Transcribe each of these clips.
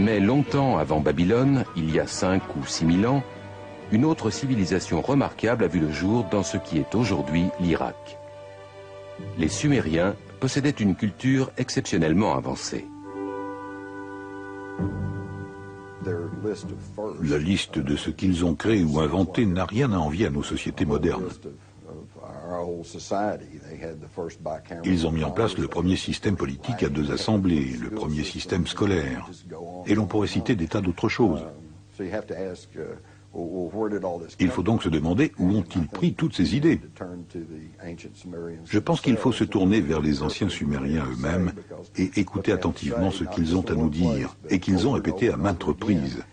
Mais longtemps avant Babylone, il y a 5 ou 6 000 ans, une autre civilisation remarquable a vu le jour dans ce qui est aujourd'hui l'Irak. Les Sumériens possédaient une culture exceptionnellement avancée. La liste de ce qu'ils ont créé ou inventé n'a rien à envier à nos sociétés modernes. Ils ont mis en place le premier système politique à 2 assemblées, le premier système scolaire, et l'on pourrait citer des tas d'autres choses. Il faut donc se demander où ont-ils pris toutes ces idées. Je pense qu'il faut se tourner vers les anciens Sumériens eux-mêmes et écouter attentivement ce qu'ils ont à nous dire et qu'ils ont répété à maintes reprises.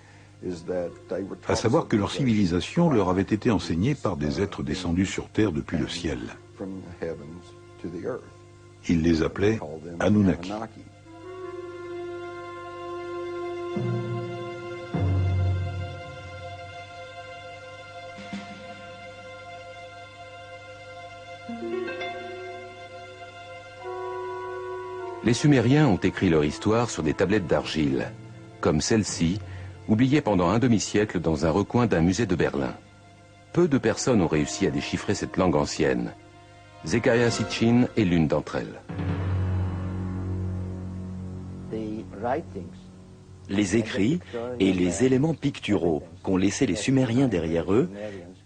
À savoir que leur civilisation leur avait été enseignée par des êtres descendus sur terre depuis le ciel. Ils les appelaient Anunnaki. Les Sumériens ont écrit leur histoire sur des tablettes d'argile, comme celle-ci, oubliée pendant un demi-siècle dans un recoin d'un musée de Berlin. Peu de personnes ont réussi à déchiffrer cette langue ancienne. Zecharia Sitchin est l'une d'entre elles. Les écrits et les éléments picturaux qu'ont laissés les Sumériens derrière eux,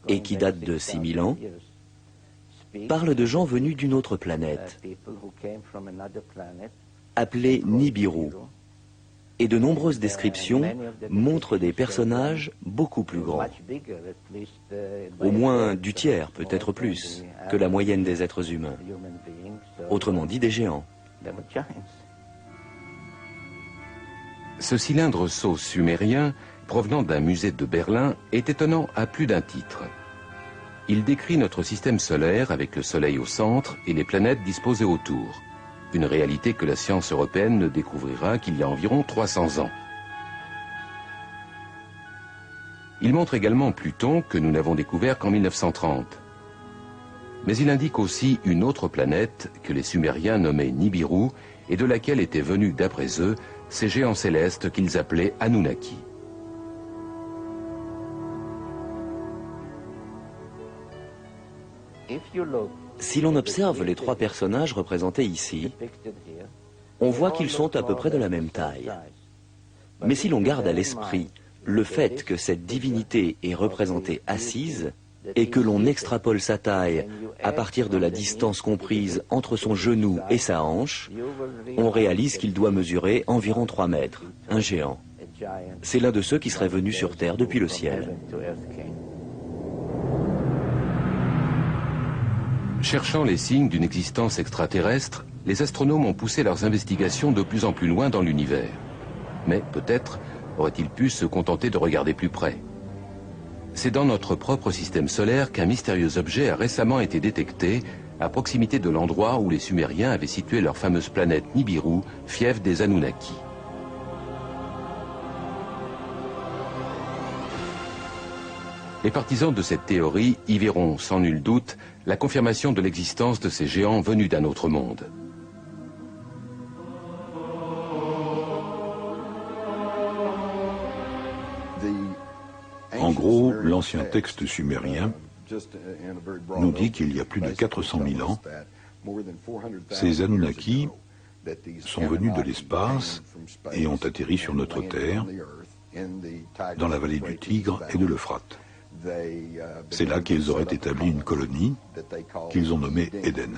et qui datent de 6000 ans, parlent de gens venus d'une autre planète, appelée Nibiru, et de nombreuses descriptions montrent des personnages beaucoup plus grands, au moins du tiers, peut-être plus, que la moyenne des êtres humains, autrement dit des géants. Ce cylindre sceau sumérien, provenant d'un musée de Berlin, est étonnant à plus d'un titre. Il décrit notre système solaire avec le Soleil au centre et les planètes disposées autour. Une réalité que la science européenne ne découvrira qu'il y a environ 300 ans. Il montre également Pluton que nous n'avons découvert qu'en 1930. Mais il indique aussi une autre planète que les Sumériens nommaient Nibiru et de laquelle étaient venus d'après eux ces géants célestes qu'ils appelaient Anunnaki. Si l'on observe les 3 personnages représentés ici, on voit qu'ils sont à peu près de la même taille. Mais si l'on garde à l'esprit le fait que cette divinité est représentée assise et que l'on extrapole sa taille à partir de la distance comprise entre son genou et sa hanche, on réalise qu'il doit mesurer environ 3 mètres, un géant. C'est l'un de ceux qui serait venu sur Terre depuis le ciel. Cherchant les signes d'une existence extraterrestre, les astronomes ont poussé leurs investigations de plus en plus loin dans l'univers. Mais peut-être auraient-ils pu se contenter de regarder plus près. C'est dans notre propre système solaire qu'un mystérieux objet a récemment été détecté à proximité de l'endroit où les Sumériens avaient situé leur fameuse planète Nibiru, fief des Anunnaki. Les partisans de cette théorie y verront sans nul doute la confirmation de l'existence de ces géants venus d'un autre monde. En gros, l'ancien texte sumérien nous dit qu'il y a plus de 400 000 ans, ces Anunnaki sont venus de l'espace et ont atterri sur notre Terre, dans la vallée du Tigre et de l'Euphrate. C'est là qu'ils auraient établi une colonie qu'ils ont nommée Éden.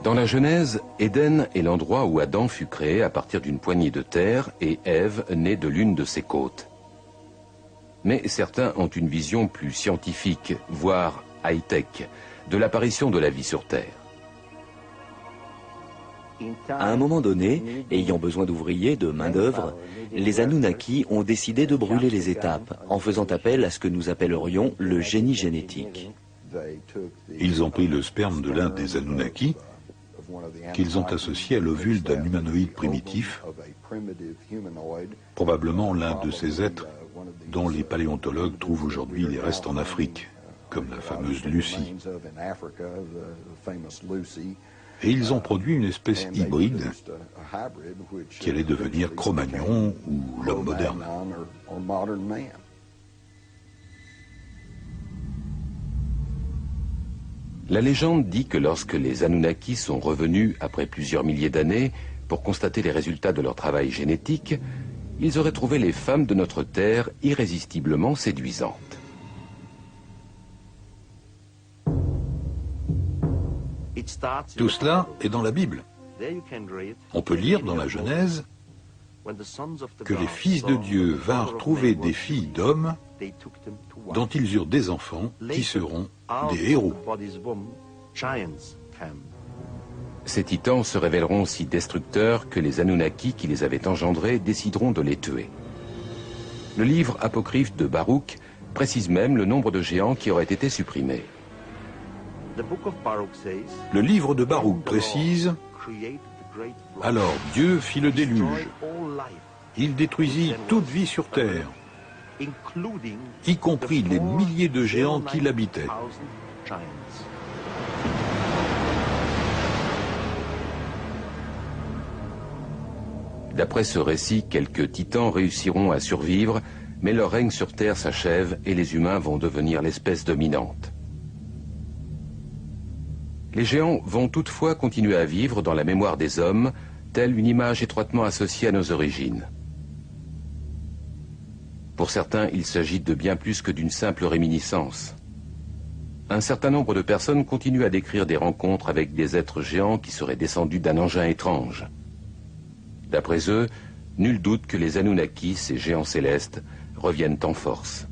Dans la Genèse, Éden est l'endroit où Adam fut créé à partir d'une poignée de terre et Ève née de l'une de ses côtes. Mais certains ont une vision plus scientifique, voire high-tech, de l'apparition de la vie sur Terre. À un moment donné, ayant besoin d'ouvriers, de main-d'œuvre, les Anunnaki ont décidé de brûler les étapes, en faisant appel à ce que nous appellerions le génie génétique. Ils ont pris le sperme de l'un des Anunnaki, qu'ils ont associé à l'ovule d'un humanoïde primitif, probablement l'un de ces êtres dont les paléontologues trouvent aujourd'hui les restes en Afrique, comme la fameuse Lucie. Et ils ont produit une espèce hybride qui allait devenir Cro-Magnon ou l'homme moderne. La légende dit que lorsque les Anunnaki sont revenus après plusieurs milliers d'années pour constater les résultats de leur travail génétique, ils auraient trouvé les femmes de notre Terre irrésistiblement séduisantes. Tout cela est dans la Bible. On peut lire dans la Genèse que les fils de Dieu vinrent trouver des filles d'hommes dont ils eurent des enfants qui seront des héros. Ces titans se révéleront si destructeurs que les Anunnaki qui les avaient engendrés décideront de les tuer. Le livre apocryphe de Baruch précise même le nombre de géants qui auraient été supprimés. Le livre de Baruch précise: alors Dieu fit le déluge. Il détruisit toute vie sur terre, y compris les milliers de géants qui l'habitaient. D'après ce récit, quelques titans réussiront à survivre, mais leur règne sur Terre s'achève et les humains vont devenir l'espèce dominante. Les géants vont toutefois continuer à vivre dans la mémoire des hommes, telle une image étroitement associée à nos origines. Pour certains, il s'agit de bien plus que d'une simple réminiscence. Un certain nombre de personnes continuent à décrire des rencontres avec des êtres géants qui seraient descendus d'un engin étrange. D'après eux, nul doute que les Anunnaki, ces géants célestes, reviennent en force.